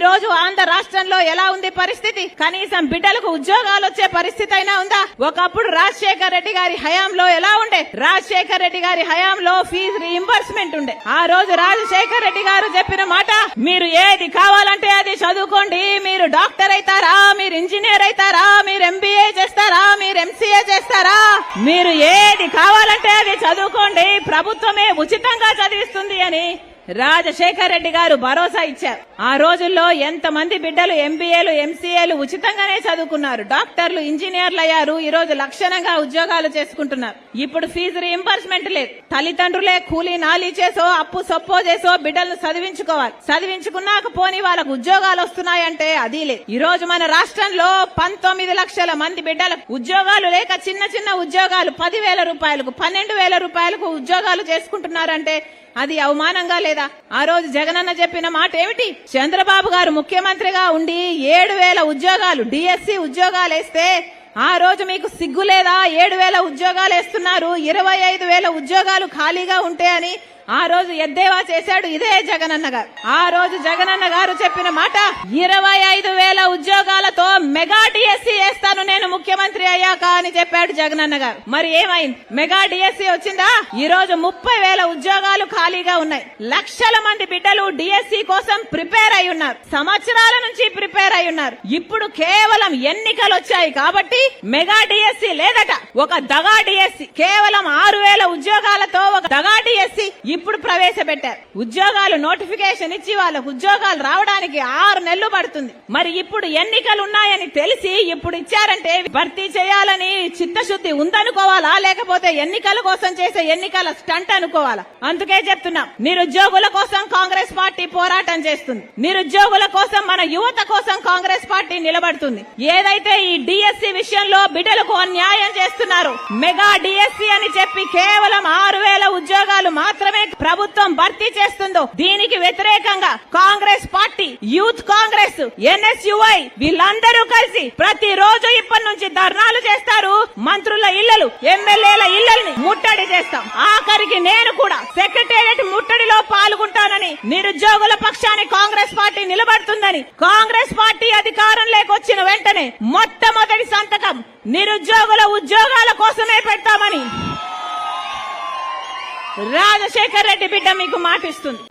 రోజు ఆంధ్ర రాష్ట్రంలో ఎలా ఉంది పరిస్థితి? కనీసం బిడ్డలకు ఉద్యోగాలు వచ్చే పరిస్థితి అయినా ఉందా? ఒకప్పుడు రాజశేఖర్ రెడ్డి గారి హయాంలో ఎలా ఉండే? రాజశేఖర్ రెడ్డి గారి హయాంలో ఫీజు రీయింబర్స్మెంట్ ఉండే. ఆ రోజు రాజశేఖర్ రెడ్డి గారు చెప్పిన మాట, మీరు ఏది కావాలంటే అది చదువుకోండి, మీరు డాక్టర్ అయితారా, మీరు ఇంజనీర్ అయితారా, మీరు ఎంబీఏ చేస్తారా, మీరు ఎంసీఏ చేస్తారా, మీరు ఏది కావాలంటే అది చదువుకోండి, ప్రభుత్వమే ఉచితంగా చదివిస్తుంది అని రాజశేఖర్ రెడ్డి గారు భరోసా ఇచ్చారు. ఆ రోజుల్లో ఎంతమంది బిడ్డలు ఎంబీఏలు ఎంసీఏలు ఉచితంగానే చదువుకున్నారు, డాక్టర్లు ఇంజనీర్లు అయ్యారు, ఈ రోజు లక్షణంగా ఉద్యోగాలు చేసుకుంటున్నారు. ఇప్పుడు ఫీజు రీయింబర్స్మెంట్ లేదు. తల్లిదండ్రులే కూలీ నాలీ చేసో అప్పు సొప్పో చేసో బిడ్డలను చదివించుకోవాలి. చదివించుకున్నాక పోని వాళ్ళకు ఉద్యోగాలు వస్తున్నాయంటే అది లేదు. ఈ రోజు మన రాష్ట్రంలో 19 లక్షల మంది బిడ్డలకు ఉద్యోగాలు లేక చిన్న చిన్న ఉద్యోగాలు 10,000 రూపాయలకు 12,000 రూపాయలకు ఉద్యోగాలు చేసుకుంటున్నారంటే అది అవమానంగా లేదా? ఆ రోజు జగనన్న చెప్పిన మాట ఏమిటి? చంద్రబాబు గారు ముఖ్యమంత్రిగా ఉండి 7,000 ఉద్యోగాలు డిఎస్సి ఉద్యోగాలు వేస్తే ఆ రోజు మీకు సిగ్గు లేదా? 7,000 ఉద్యోగాలు వేస్తున్నారు, 25,000 ఉద్యోగాలు ఖాళీగా ఉంటే అని ఆ రోజు ఎద్దేవా చేశాడు ఇదే జగనన్న గారు. ఆ రోజు జగనన్న గారు చెప్పిన మాట, 25,000 ఉద్యోగాలతో మెగా డిఎస్సి వేస్తాను నేను ముఖ్యమంత్రి అయ్యాక అని చెప్పాడు జగనన్న గారు. మరి ఏమైంది? మెగా డిఎస్సి వచ్చిందా? ఈ రోజు 30,000 ఉద్యోగాలు ఖాళీగా ఉన్నాయి. లక్షల మంది బిడ్డలు డిఎస్సి కోసం ప్రిపేర్ అయి ఉన్నారు, సంవత్సరాల నుంచి ప్రిపేర్ అయి ఉన్నారు. ఇప్పుడు కేవలం ఎన్నికలు వచ్చాయి కాబట్టి మెగా డిఎస్సి లేదట, ఒక దగా డిఎస్సి. కేవలం 6,000 ఉద్యోగాలతో ఒక దగా డిఎస్సి ఇప్పుడు ప్రవేశపెట్టారు. ఉద్యోగాలు నోటిఫికేషన్ ఇచ్చి వాళ్ళకు ఉద్యోగాలు రావడానికి 6 నెలలు పడుతుంది. మరి ఇప్పుడు ఎన్నికలు ఉన్నాయని తెలిసి ఇప్పుడు ఇచ్చారంటే భర్తీ చేయాలని చిత్తశుద్ధి ఉందనుకోవాలా, లేకపోతే ఎన్నికల కోసం చేసే ఎన్నికల స్టంట్ అనుకోవాలా? అందుకే చెప్తున్నాం, నిరుద్యోగుల కోసం కాంగ్రెస్ పార్టీ పోరాటం చేస్తుంది. నిరుద్యోగుల కోసం, మన యువత కోసం కాంగ్రెస్ పార్టీ నిలబడుతుంది. ఏదైతే ఈ డిఎస్సి విషయంలో బిడ్డలకు అన్యాయం చేస్తున్నారు, మెగా డిఎస్సి అని చెప్పి కేవలం 6,000 ఉద్యోగాలు మాత్రమే ప్రభుత్వం భర్తీ చేస్తుందో దీనికి వ్యతిరేకంగా Congress party, youth Congress, NSUI వీళ్ళందరూ కలిసి ప్రతిరోజు ఇప్పటి నుంచి ధర్నాలు చేస్తారు. మంత్రుల ఇళ్లలు, ఎమ్మెల్యేల ఇళ్లని ముట్టడి చేస్తాం. ఆఖరికి నేను కూడా సెక్రటేరియట్ ముట్టడిలో పాల్గొంటానని, నిరుద్యోగుల పక్షాన్ని కాంగ్రెస్ పార్టీ నిలబడుతుందని, కాంగ్రెస్ పార్టీ అధికారంలోకి వచ్చిన వెంటనే మొట్టమొదటి సంతకం నిరుద్యోగుల ఉద్యోగాల కోసమే పెడతామని రాజశేఖర్ రెడ్డి బిడ్డ మీకు మాటిస్తుంది.